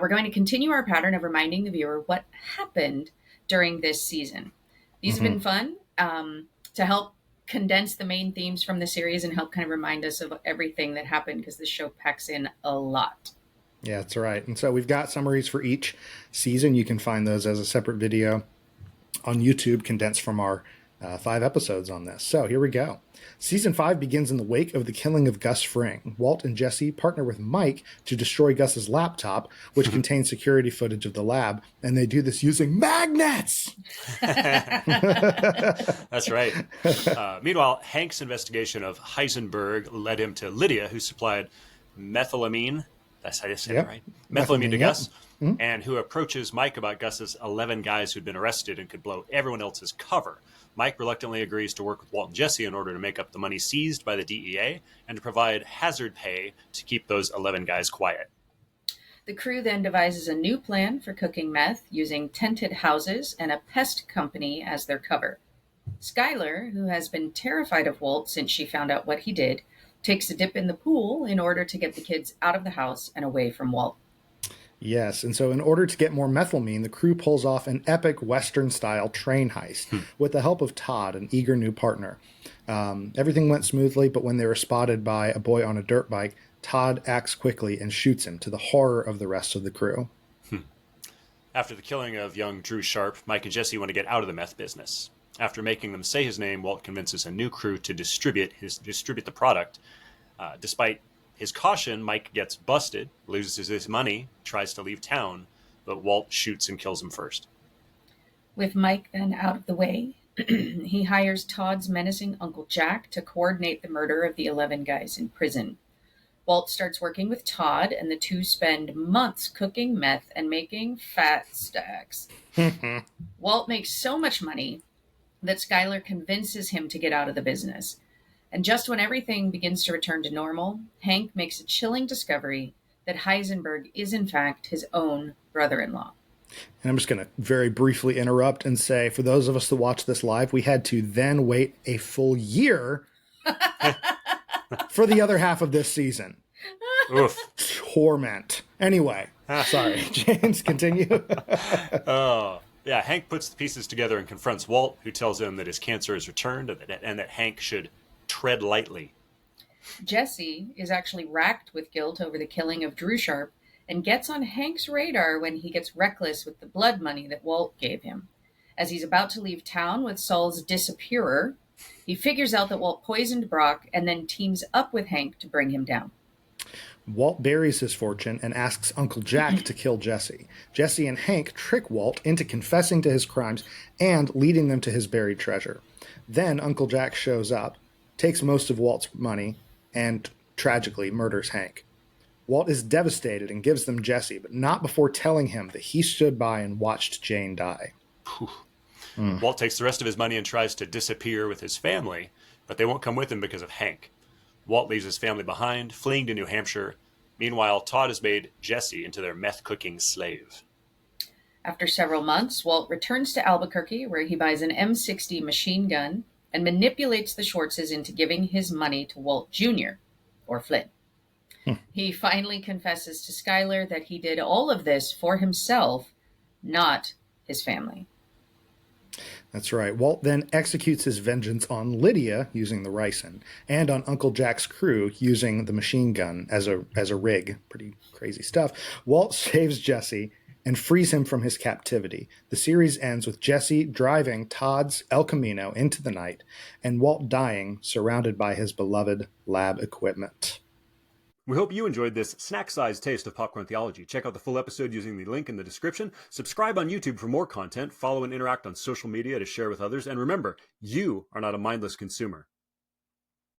We're going to continue our pattern of reminding the viewer what happened during this season. These have been fun to help condense the main themes from the series and help kind of remind us of everything that happened, because this show packs in a lot. Yeah, that's right. And so we've got summaries for each season. You can find those as a separate video on YouTube, condensed from our 5 episodes on this. So here we go. Season 5 begins in the wake of the killing of Gus Fring. Walt and Jesse partner with Mike to destroy Gus's laptop, which contains security footage of the lab, and they do this using magnets! That's right. Meanwhile, Hank's investigation of Heisenberg led him to Lydia, who supplied methylamine. That's how you say it, right? Methylamine to Gus, and who approaches Mike about Gus's 11 guys who'd been arrested and could blow everyone else's cover. Mike reluctantly agrees to work with Walt and Jesse in order to make up the money seized by the DEA and to provide hazard pay to keep those 11 guys quiet. The crew then devises a new plan for cooking meth using tented houses and a pest company as their cover. Skylar, who has been terrified of Walt since she found out what he did, takes a dip in the pool in order to get the kids out of the house and away from Walt. Yes, and so in order to get more methylamine, the crew pulls off an epic Western-style train heist with the help of Todd, an eager new partner. Everything went smoothly, but when they were spotted by a boy on a dirt bike, Todd acts quickly and shoots him, to the horror of the rest of the crew. After the killing of young Drew Sharp, Mike and Jesse want to get out of the meth business. After making them say his name, Walt convinces a new crew to distribute the product. Despite his caution, Mike gets busted, loses his money, tries to leave town, but Walt shoots and kills him first. With Mike then out of the way, he hires Todd's menacing Uncle Jack to coordinate the murder of the 11 guys in prison. Walt starts working with Todd, and the two spend months cooking meth and making fat stacks. Walt makes so much money that Skylar convinces him to get out of the business. And just when everything begins to return to normal, Hank makes a chilling discovery that Heisenberg is in fact his own brother-in-law. And I'm just going to very briefly interrupt and say, for those of us that watch this live, we had to then wait a full year for the other half of this season. Oof. Torment. Anyway, sorry. James, continue. Yeah, Hank puts the pieces together and confronts Walt, who tells him that his cancer has returned and that Hank should tread lightly. Jesse is actually racked with guilt over the killing of Drew Sharp and gets on Hank's radar when he gets reckless with the blood money that Walt gave him. As he's about to leave town with Saul's disappearer, he figures out that Walt poisoned Brock and then teams up with Hank to bring him down. Walt buries his fortune and asks Uncle Jack to kill Jesse. Jesse and Hank trick Walt into confessing to his crimes and leading them to his buried treasure. Then Uncle Jack shows up, takes most of Walt's money, and tragically murders Hank. Walt is devastated and gives them Jesse, but not before telling him that he stood by and watched Jane die. Walt takes the rest of his money and tries to disappear with his family, but they won't come with him because of Hank. Walt leaves his family behind, fleeing to New Hampshire. Meanwhile, Todd has made Jesse into their meth-cooking slave. After several months, Walt returns to Albuquerque, where he buys an M60 machine gun and manipulates the Schwartzes into giving his money to Walt Jr., or Flynn. He finally confesses to Skylar that he did all of this for himself, not his family. That's right. Walt then executes his vengeance on Lydia using the ricin, and on Uncle Jack's crew using the machine gun as a rig. Pretty crazy stuff. Walt saves Jesse and frees him from his captivity. The series ends with Jesse driving Todd's El Camino into the night, and Walt dying surrounded by his beloved lab equipment. We hope you enjoyed this snack-sized taste of Popcorn Theology. Check out the full episode using the link in the description. Subscribe on YouTube for more content. Follow and interact on social media to share with others. And remember, you are not a mindless consumer.